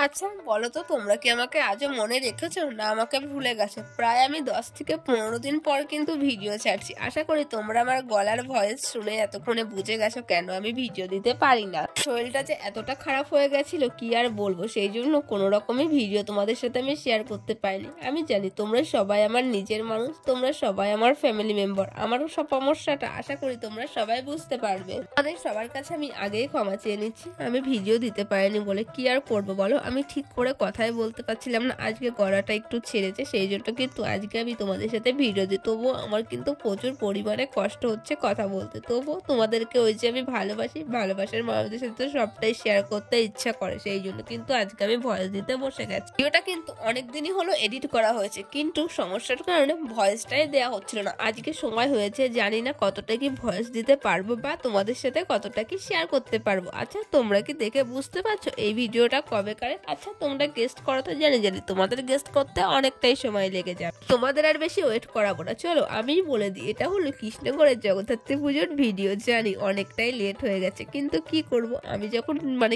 আচ্ছা বলো তো, তোমরা কি আমাকে আজও মনে রেখেছো না আমাকে ভুলে গেছো? প্রায় আমি 10 থেকে 15 দিন পর কিন্তু ভিডিও ছাড়ছি। আশা করি তোমরা আমার গলার ভয়েস শুনে এতক্ষণে বুঝে গেছো কেন আমি ভিডিও দিতে পারি না। শরীরটা যে এতটা খারাপ হয়ে গেছিল কি আর বলবো, সেই জন্য কোনো রকমের ভিডিও তোমাদের সাথে আমি শেয়ার করতে পারিনি। আমি জানি তোমরা সবাই আমার নিজের মানুষ, তোমরা সবাই আমার ফ্যামিলি মেম্বার। আমারও সব সমস্যাটা আশা করি তোমরা সবাই বুঝতে পারবে। তাদের সবার কাছে আমি আগেই ক্ষমা চেয়ে নিচ্ছি, আমি ভিডিও দিতে পারিনি বলে। কি আর করবো বলো, আমি ঠিক করে কথাই বলতে পারছিলাম না। আজকে গলাটা একটু ছেড়েছে, সেই জন্য কিন্তু আজকে আমি তোমাদের সাথে ভিডিও দিই। তবুও আমার কিন্তু প্রচুর পরিমাণে কষ্ট হচ্ছে কথা বলতে। তবুও তোমাদেরকে ওই যে আমি ভালোবাসি, ভালোবাসার মানুষদের সাথে সবটাই শেয়ার করতে ইচ্ছা করে, সেই জন্য কিন্তু আজকে আমি ভয়েস দিতে বসে গেছি। ভিডিওটা কিন্তু অনেকদিনই হলো এডিট করা হয়েছে, কিন্তু সমস্যার কারণে ভয়েসটাই দেওয়া হচ্ছিল না। আজকে সময় হয়েছে, জানি না কতটা কি ভয়েস দিতে পারবো বা তোমাদের সাথে কতটা কি শেয়ার করতে পারবো। আচ্ছা তোমরা কি দেখে বুঝতে পারছো এই ভিডিওটা কবেকারে? আচ্ছা তোমরা গেস্ট করো তো, জানি তোমাদের গেস্ট করতে অনেকটাই সময় লেগে যাবে। তোমাদের আর বেশি ওয়েট করাবো না, চলো আমিই বলে দিই। এটা হলো কৃষ্ণগড়ের জগদ্ধাত্রী পুজোর ভিডিও। জানি অনেকটাই লেট হয়ে গেছে, কিন্তু কি করব, আমি যখন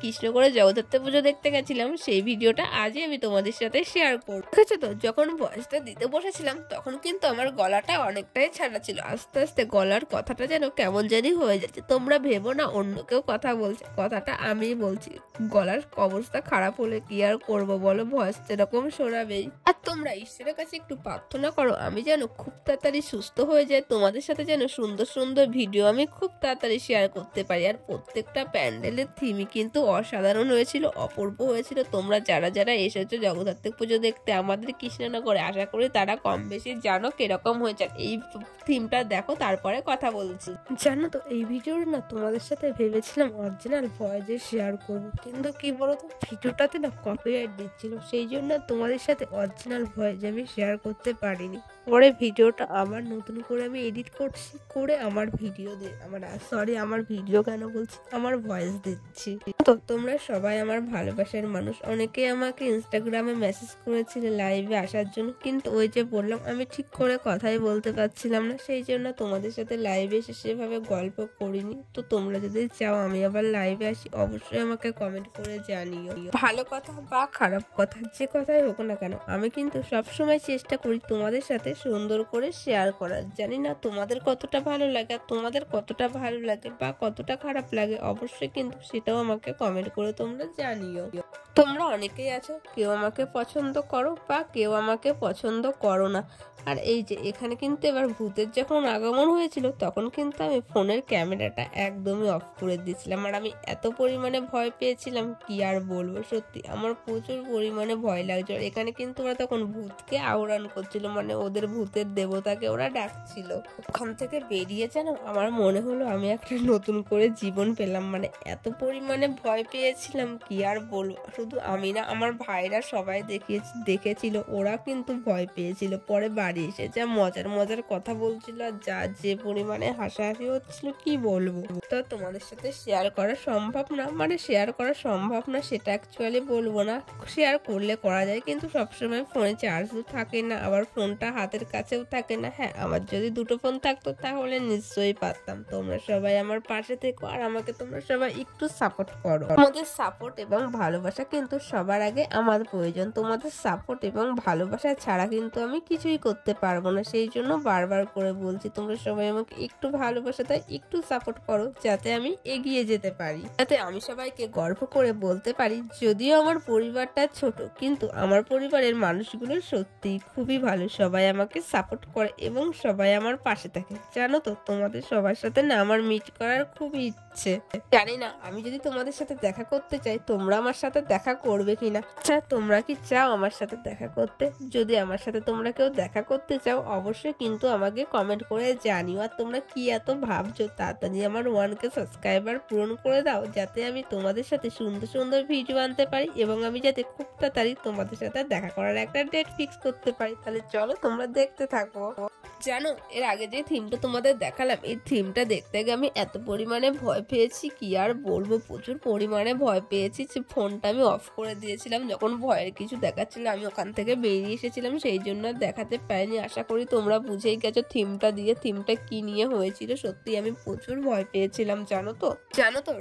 কৃষ্ণগড়ের জগদ্ধাত্রী পুজো দেখতে গেছিলাম সেই ভিডিওটা আজই আমি তোমাদের সাথে শেয়ার করবো। ঠিক আছে, তো যখন ভয়েসটা দিতে বসেছিলাম তখন কিন্তু আমার গলাটা অনেকটাই ছাড়া ছিল। আস্তে আস্তে গলার কথাটা যেন কেমন জানি হয়ে যাচ্ছে। তোমরা ভেবো না অন্য কেউ কথা বলছে, কথাটা আমি বলছি। গলার অবস্থা খারাপ হলে কি আর করবো বলো, ভয়েস এরকম শোনাবেই। আর তোমরা ঈশ্বরের কাছে একটু প্রার্থনা করো আমি যেন খুব তাড়াতাড়ি সুস্থ হয়ে যায়, তোমাদের সাথে যেন সুন্দর সুন্দর ভিডিও আমি খুব তাড়াতাড়ি শেয়ার করতে পারি। আর প্রত্যেকটা প্যান্ডেলের থিমই কিন্তু অসাধারণ হয়েছিল, অপূর্ব হয়েছিল। তোমরা যারা যারা এসেছো জগদ্ধাত্রী পুজো দেখতে আমাদের কৃষ্ণনগরে, আশা করি তারা কম বেশি জানো কিরকম হয়েছে। এই থিমটা দেখো, তারপরে কথা বলছি। জানো তো এই ভিডিওটা না তোমাদের সাথে ভেবেছিলাম অরিজিনাল ভয়েসে শেয়ার করবো, কিন্তু কি বলতো ভিডিওটাতে না কপিরাইট দিচ্ছিল, সেই জন্য তোমাদের সাথে অরিজিনাল ভয়েস আমি শেয়ার করতে পারিনি। পরে ভিডিওটা আবার নতুন করে আমি এডিট করছি, করে আমার ভিডিও আমার ভিডিও কেন বলছি, আমার ভয়েস দিচ্ছি। তো তোমরা সবাই আমার ভালোবাসার মানুষ। অনেকে আমাকে ইনস্টাগ্রামে মেসেজ করেছিলে লাইভে আসার জন্য, কিন্তু ওই যে বললাম আমি ঠিক করে কথাই বলতে পারছিলাম না, সেই জন্য তোমাদের সাথে লাইভে এসে সেভাবে গল্প করিনি। তো তোমরা যদি চাও আমি আবার লাইভে আসি, অবশ্যই আমাকে কমেন্ট করে জানিও। ভালো কথা বা খারাপ কথা যে কথাই হোক না কেন, আমি কিন্তু সবসময় চেষ্টা করি তোমাদের সাথে সুন্দর করে শেয়ার করার। জানি না তোমাদের কতটা ভালো লাগে, আর তোমাদের কতটা ভালো লাগে বা কতটা খারাপ লাগে, অবশ্যই কিন্তু সেটাও আমাকে কমেন্ট করে তোমরা জানিও। তোমরা অনেকেই আছো, কেউ আমাকে পছন্দ করো বা কেউ আমাকে পছন্দ করো না। আর এই যে এখানে কিন্তু এবার ভূতের যখন আগমন হয়েছিল তখন কিন্তু আমি ফোনের ক্যামেরাটা একদমই অফ করে দিয়েছিলাম। আর আমি এত পরিমাণে ভয় পেয়েছিলাম কি আর বলবো, সত্যি আমার প্রচুর পরিমাণে ভয় লাগছে। আর এখানে কিন্তু ওরা তখন ভূতকে আহ্বান করছিল, ওদের ভূতের দেবতাকে ওরা ডাকছিল। ওখান থেকে বেরিয়ে যেন আমার মনে হলো আমি একটা নতুন করে জীবন পেলাম। এত পরিমাণে ভয় পেয়েছিলাম কি আর বলবো। শুধু আমি না, আমার ভাইরা সবাই দেখেছিল, ওরা কিন্তু ভয় পেয়েছিল। পরে বাড়ি এসে যা মজার মজার কথা বলছিল, যা যে পরিমাণে হাসাহাসি হচ্ছিল কি বলবো। তো তোমাদের সাথে শেয়ার করা সম্ভব না, শেয়ার করা সম্ভব না সেটা অ্যাকচুয়ালি বলবো না, শেয়ার করলে করা যায়, কিন্তু সবসময় ফোনে চার্জও থাকে না, আবার ফোনটা হাতের কাছেও থাকে না। হ্যাঁ, আমার যদি দুটো ফোন থাকতো তাহলে নিশ্চয়ই পারতাম। তোমরা সবাই আমার পাশে থেকো, আর আমাকে তোমরা সবাই একটু সাপোর্ট করো। তোমাদের সাপোর্ট এবং ভালোবাসা কিন্তু সবার আগে আমার প্রয়োজন। তোমাদের সাপোর্ট এবং ভালোবাসা ছাড়া কিন্তু আমি কিছুই করতে পারবো না, সেই জন্য বারবার করে বলছি তোমরা সবাই আমাকে একটু ভালোবাসা তাই একটু সাপোর্ট করো, যাতে আমি এগিয়ে যেতে পারি, যাতে আমি সবাইকে গর্ব করে বলতে পারি যদিও আমার পরিবারটা ছোট, কিন্তু আমার পরিবারের মানুষগুলো সত্যি খুবই ভালো। সবাই আমাকে সাপোর্ট করে এবং সবাই আমার পাশে থাকে। জানো তো তোমাদের সবার সাথে না আমার মিট করার খুবই ইচ্ছে। জানি না আমি যদি তোমাদের সাথে দেখা করতে চাই তোমরা আমার সাথে দেখা করবে কিনা। আচ্ছা তোমরা কি চাও আমার সাথে দেখা করতে? যদি আমার সাথে তোমরা কেউ দেখা করতে চাও অবশ্যই কিন্তু আমাকে কমেন্ট করে জানিও। আর তোমরা কি এত ভাবছো, তাড়াতাড়ি আমার 1K সাবস্ক্রাইবার পূরণ করে দাও, যাতে আমি তোমাদের সাথে সুন্দর সুন্দর ভিডিও আনতে পারি এবং আমি যাতে খুব তাড়াতাড়ি তোমাদের সাথে দেখা করার একটা ডেট ফিক্স করতে পারি। তাহলে চলো তোমরা দেখতে থাকো। জানো, এর আগে যে থিমটা তোমাদের দেখালাম, এই থিমটা দেখতে গিয়ে আমি এত পরিমাণে ভয় পেয়েছি কি আর বলবো, প্রচুর পরিমাণে ভয় পেয়েছি। ফোনটা আমি অফ করে দিয়েছিলাম যখন ভয়ের কিছু দেখাচ্ছিল, আমি ওখান থেকে বেরিয়ে এসেছিলাম, সেই জন্য দেখাতে পারিনি। আশা করি তোমরা বুঝেই গেছো থিমটা দিয়ে থিমটা কি নিয়ে হয়েছিল। সত্যি আমি প্রচুর ভয় পেয়েছিলাম জানো তো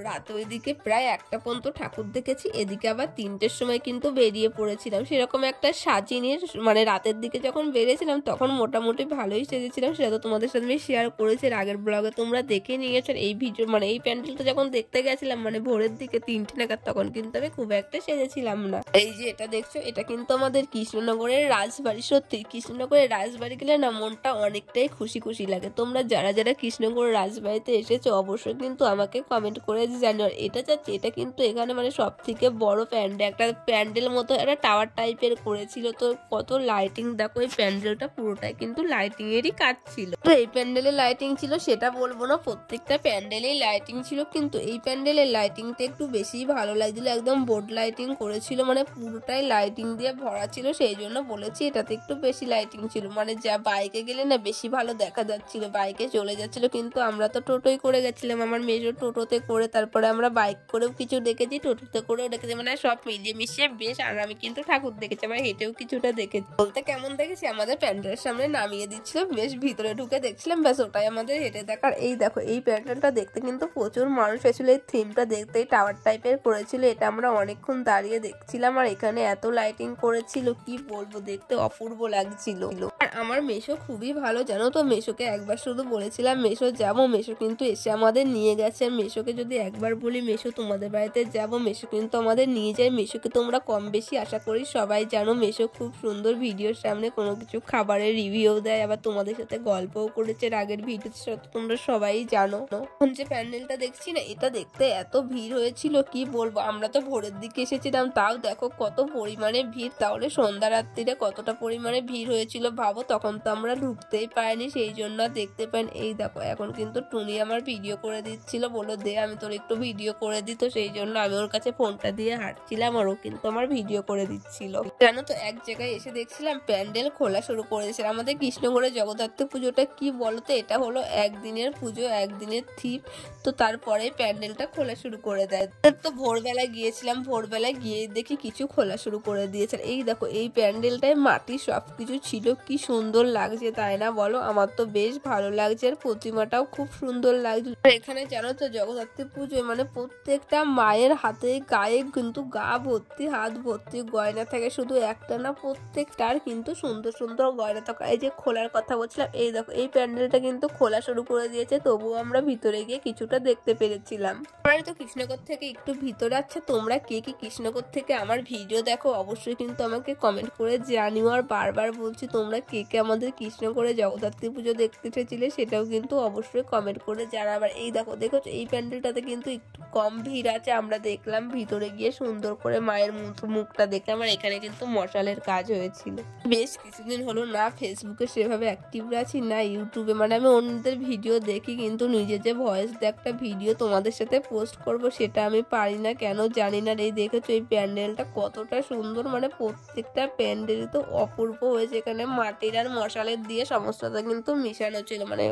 রাত ওইদিকে প্রায় 1টা পর্যন্ত ঠাকুর দেখেছি, এদিকে আবার 3টের সময় কিন্তু বেরিয়ে পড়েছিলাম। সেরকম একটা সাজিনি, মানে রাতের দিকে যখন বেরিয়েছিলাম তখন মোটামুটি ভালোই সেজেছিলাম, সেটা তো তোমাদের সাথে আমি শেয়ার করেছি আগের ব্লগে, তোমরা দেখে নিয়েছো। এই ভিডিও মানে এই প্যান্ডেলটা যখন দেখতে গেছিলাম মানে ভোরের দিকে 3টে নাগাদ, তখন কিন্তু আমি খুব একটা সেজেছিলাম না। এই যে এটা দেখছো, এটা কিন্তু আমাদের কৃষ্ণনগরের রাজবাড়ি। সত্যি কৃষ্ণনগরের রাজবাড়ি গেলে না মনটা অনেকটাই খুশি খুশি লাগে। তোমরা যারা যারা কৃষ্ণনগর রাজবাড়িতে এসেছো অবশ্যই কিন্তু আমাকে কমেন্ট করে জানিও। এটা যাচ্ছে, এটা কিন্তু এখানে মানে সব থেকে বড় প্যান্ডেল, একটা প্যান্ডেল মতো একটা টাওয়ার টাইপের করেছিল। তো কত লাইটিং দেখো, এই প্যান্ডেলটা পুরোটাই কিন্তু লাইটিং এরই কাজ ছিল। তো এই প্যান্ডেলে লাইটিং ছিল সেটা বলবো না, প্রত্যেকটা প্যান্ডেলেই লাইটিং ছিল, কিন্তু এই প্যান্ডেলের লাইটিংটা একটু বেশি ভালো লাগছিল। একদম বোর্ড লাইটিং করেছিল, মানে পুরোটাই লাইটিং দিয়ে ভরা ছিল, সেই জন্য বলেছি এটাতে একটু বেশি লাইটিং ছিল। মানে যা বাইকে গেলে না বেশি ভালো দেখা যাচ্ছিল, বাইকে চলে যাচ্ছিল, কিন্তু আমরা তো টোটোই করে গেছিলাম, আমার মেজো টোটোতে করে, তারপরে আমরা বাইক করেও কিছু দেখেছি, টোটোতে করেও দেখেছি, মানে সব মিলিয়ে মিশিয়ে বেশ। আর আমি কিন্তু ঠাকুর দেখেছি, আমার হেঁটেও কিছুটা দেখেছি। বলতে কেমন দেখেছি, আমাদের প্যান্ডেলের সামনে নামিয়ে দিচ্ছিল, বেশ ভিতরে ঢুকে দেখছিলাম, ব্যাস ওটাই আমাদের হেঁটে দেখার। এই দেখো, এই প্যান্ডেলটা দেখতে কিন্তু প্রচুর মানুষ এসেছিল। এই থিমটা দেখতেই টাওয়ার টাইপের করেছিল, এটা আমরা অনেকক্ষণ দাঁড়িয়ে দেখছিলাম। আর এখানে এত লাইটিং করেছিল কি বলবো, দেখতে অপূর্ব লাগছিল। আর আমার মেশো খুবই ভালো জানো তো, মেশোকে একবার শুধু বলেছিলাম মেশো যাবো, মেশো কিন্তু এসে আমাদের নিয়ে গেছে। মেশোকে যদি একবার বলি মেশো তোমাদের বাড়িতে যাবো, মেশো কিন্তু আমাদের নিয়ে যায়। মেশোকে তোমরা কম বেশি আশা করি সবাই জানো, মেশো খুব সুন্দর ভিডিওর সামনে কোনো কিছু খাবারের রিভিউ দেয়, আবার তোমাদের সাথে গল্পও করেছে আগের ভিডিওর সাথে, তোমরা সবাই জানো। এখন যে প্যান্ডেলটা দেখছি না, এটা দেখতে এত ভিড় হয়েছিল কি বলবো। আমরা তো ভোরের দিকে এসেছিলাম, তাও দেখো কত পরিমাণে ভিড়, তাহলে সন্ধ্যা রাত্রিরে কতটা পরিমাণে ভিড় হয়েছিল ভাবো। তখন তো আমরা ঢুকতেই পাইনি, সেই জন্য দেখতে পাইনি। এই দেখো এখন কিন্তু টুনি আমার ভিডিও করে দিচ্ছিল, বললো দে আমি তোর একটু ভিডিও করে দিই, তো সেই জন্য আমি ওর কাছে ফোনটা দিয়ে হাঁটছিলাম, আর ও কিন্তু আমার ভিডিও করে দিচ্ছিল। জানো তো এক জায়গায় এসে দেখছিলাম প্যান্ডেল খোলা শুরু করেছে। আমাদের কৃষ্ণগড়ের জগদ্ধাত্রী পুজোটা কি বলতো, এটা হলো একদিনের পুজো, একদিনের থিম, তো তারপরে প্যান্ডেলটা খোলা শুরু করে দেয়। তো ভোরবেলায় গিয়েছিলাম, ভোরবেলায় গিয়ে দেখি কিছু খোলা শুরু করে দিয়েছে। এই দেখো, এই প্যান্ডেলটায় মাটি সবকিছু ছিল, কি সুন্দর লাগছে তাই না বলো? আমার তো বেশ ভালো লাগছে, আর প্রতিমাটাও খুব সুন্দর লাগছে। এখানে জানো তো জগদ্ধাত্রী পুজোয় মানে প্রত্যেকটা মায়ের হাতে গায়ে কিন্তু গা ভর্তি হাত ভর্তি গয়না থাকে, শুধু একটা না প্রত্যেকটার কিন্তু সুন্দর সুন্দর গয়না থাকে। এই যে খোলার কথা বলছিলাম, এই দেখো এই প্যান্ডেলটা কিন্তু খোলা শুরু করে দিয়েছে, তবুও আমরা ভিতরে গিয়ে কিছুটা দেখতে পেরেছিলাম। আমরা তো কৃষ্ণনগর থেকে একটু ভিতরে। আচ্ছা তোমরা কে কি কৃষ্ণনগর থেকে আমার ভিডিও দেখো অবশ্যই কিন্তু আমাকে কমেন্ট করে জানিও। আর বারবার বলছি, তোমরা কে কে আমাদের কৃষ্ণনগরে জগদ্ধাত্রী পুজো দেখতে এসেছিলে সেটাও কিন্তু অবশ্যই কমেন্ট করে জানাবার। এই দেখো এই প্যান্ডেলটাতে কিন্তু একটু কম ভিড় আছে, আমরা দেখলাম ভিতরে গিয়ে সুন্দর করে মায়ের মুখটা দেখলাম। আর এখানে কিন্তু মশালের কাজ হয়েছিল। বেশ কিছুদিন হলো না ফেসবুকে সেভাবে অ্যাক্টিভ আছি, না ইউটিউবে, মানে আমি অন্যদের ভিডিও দেখি, কিন্তু নিজে যে ভয়েস দিয়ে একটা ভিডিও তোমাদের সাথে পোস্ট করব সেটা আমি পারি না, কেন জানি না। এই দেখেছো এই প্যান্ডেলটা কতটা সুন্দর, মানে প্রত্যেকটা প্যান্ডেল তো অপূর্ব হয়েছে। এখানে মাটির আর মশালের দিয়ে সমস্তটা কিন্তু মিশানো ছিল, মানে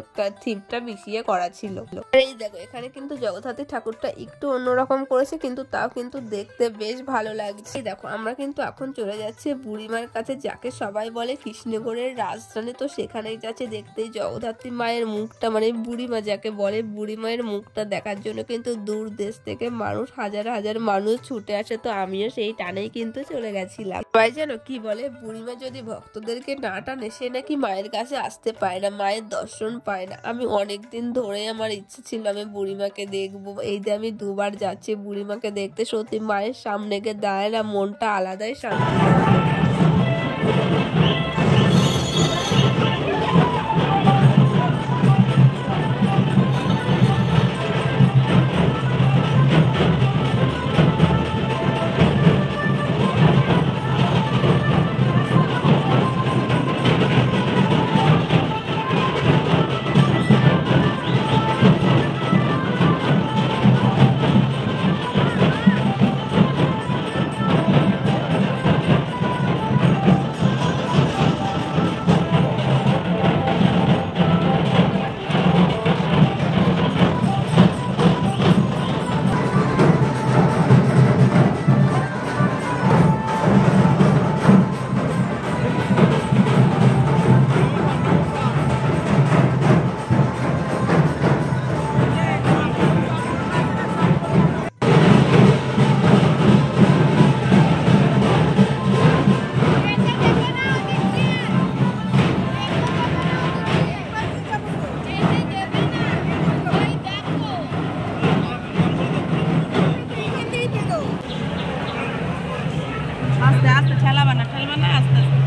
থিমটা মিশিয়ে করা ছিল। আর এই দেখো এখানে কিন্তু জগদ্ধাত্রী ঠাকুরটা একটু অন্যরকম করেছে, কিন্তু তাও কিন্তু দেখতে বেশ ভালো লাগছে। দেখো আমরা কিন্তু এখন চলে যাচ্ছি বুড়িমার কাছে, যাকে সবাই বলে কৃষ্ণনগরের রাজধানী, তো সেখানেই যাচ্ছে দেখতেই জগদ্ধাত্রী মায়ের মুখটা, মানে বুড়িমা যাকে বলে, বুড়ি মায়ের মুখটা দেখার জন্য কিন্তু দূর দেশ থেকে মানুষ হাজার হাজার মানুষ ছুটে আসে। তো আমিও সেই টানেই কিন্তু চলে গেছিলাম। সবাই জানো কি বলে, বুড়িমা যদি ভক্তদেরকে না টানে সে নাকি মায়ের কাছে আসতে পায় না, মায়ের দর্শন পায় না। আমি অনেকদিন ধরে আমার ইচ্ছে ছিল আমি বুড়িমাকে দেখবো, এই যে আমি 2বার যাচ্ছি বুড়িমাকে দেখতে। সত্যি মায়ের সামনে গিয়ে দাঁড়ায় না, মনটা আলাদাই শান্তি। আস্তে আস্তে ঠেলাবা না আস্তে আস্তে।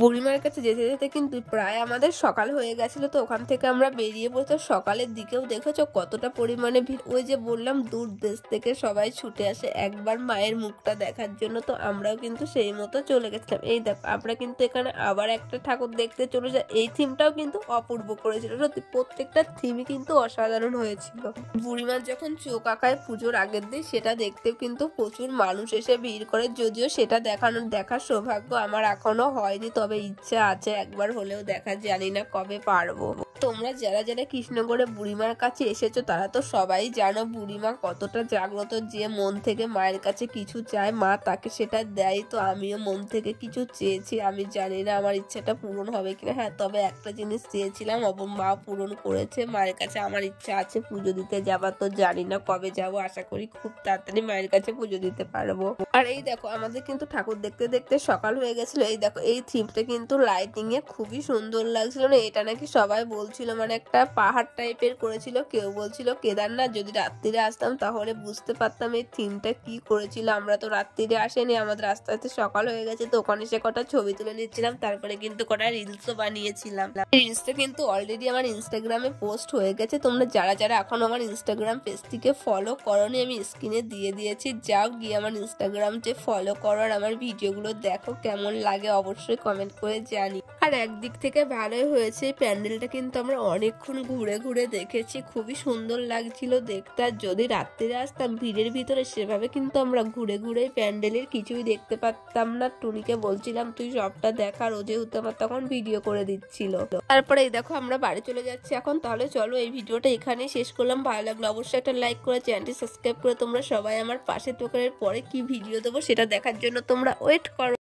বুড়িমার কাছে যেতে যেতে কিন্তু প্রায় আমাদের সকাল হয়ে গেছিল, তো ওখান থেকে আমরা বেরিয়ে পড়তো। সকালের দিকেও দেখেছো কতটা পরিমাণে ভিড়। ওই যে বললাম দূর দেশ থেকে সবাই ছুটে আসে একবার মায়ের মুখটা দেখার জন্য, তো আমরাও কিন্তু সেই মতো চলে গেছিলাম। এই দেখো আমরা কিন্তু এখানে আবার একটা ঠাকুর দেখতে চলে যাই। এই থিমটাও কিন্তু অপূর্ব করেছিল, সত্যি প্রত্যেকটা থিমই কিন্তু অসাধারণ হয়েছিল। বুড়িমার যখন চোখ আঁকায় পুজোর আগের দিন, সেটা দেখতেও কিন্তু প্রচুর মানুষ এসে ভিড় করে। যদিও সেটা দেখার সৌভাগ্য আমার এখনো হয়নি, তবে ইচ্ছা আছে একবার হলেও দেখা, জানি না কবে পারবো। তোমরা যারা যারা কৃষ্ণগড়ে বুড়িমার কাছে এসেছো তারা তো সবাই জানো বুড়িমা কতটা জাগ্রত। যে মন থেকে মায়ের কাছে কিছু চায় মা তাকে সেটা দেয়। তো আমিও মন থেকে কিছু চেয়েছি, আমি জানি না আমার ইচ্ছাটা পূরণ হবে কিনা। হ্যাঁ, তবে একটা জিনিস চেয়েছিলাম মা পূরণ করেছে। মায়ের কাছে আমার ইচ্ছা আছে পুজো দিতে যাবার, তো জানি না কবে যাব। আশা করি খুব তাড়াতাড়ি মায়ের কাছে পুজো দিতে পারবো। আর এই দেখো আমাদের কিন্তু ঠাকুর দেখতে দেখতে সকাল হয়ে গেছিল। এই দেখো এই থিমটা কিন্তু লাইটিং এ খুবই সুন্দর লাগছিল না? এটা নাকি সবাই বলছিল মানে একটা পাহাড় টাইপের করেছিল, কেউ বলছিল কেদারনাথ। যদি রাত্রিরে আসতাম তাহলে বুঝতে পারতাম এই থিমটা কি করেছিল। আমরা তো রাত্রিরে আসেনি, আমাদের আস্তে আস্তে সকাল হয়ে গেছে, তো ওখানে সে কটা ছবি তুলে নিচ্ছিলাম, তারপরে কিন্তু কটা রিলসও বানিয়েছিলাম। রিলসটা কিন্তু অলরেডি আমার ইনস্টাগ্রামে পোস্ট হয়ে গেছে। তোমরা যারা যারা এখন আমার ইনস্টাগ্রাম পেজটিকে ফলো করোনি আমি স্ক্রিনে দিয়ে দিয়েছি, যাও গিয়ে আমার ইনস্টাগ্রামকে ফলো করো আর আমার ভিডিওগুলো দেখো, কেমন লাগে অবশ্যই কমেন্ট করে জানি। আর একদিক থেকে ভালোই হয়েছে, প্যান্ডেলটা কিন্তু আমরা অনেকক্ষণ ঘুরে ঘুরে দেখেছি, খুবই সুন্দর লাগছিল দেখতে। আর যদি রাত্রিরে আসতাম ভিড়ের ভিতরে সেভাবে কিন্তু আমরা ঘুরে ঘুরে প্যান্ডেলের কিছুই দেখতে পারতাম না। টুনিকে বলছিলাম তুই সবটা দেখার, ও যেহেতু আমার তখন ভিডিও করে দিচ্ছিল। তারপরে এই দেখো আমরা বাড়ি চলে যাচ্ছি এখন। তাহলে চলো এই ভিডিওটা এখানেই শেষ করলাম। ভালো লাগলো অবশ্যই একটা লাইক করে চ্যানেলটি সাবস্ক্রাইব করে তোমরা সবাই আমার পাশে। তোকে পরে কি ভিডিও দেবো সেটা দেখার জন্য তোমরা ওয়েট করো।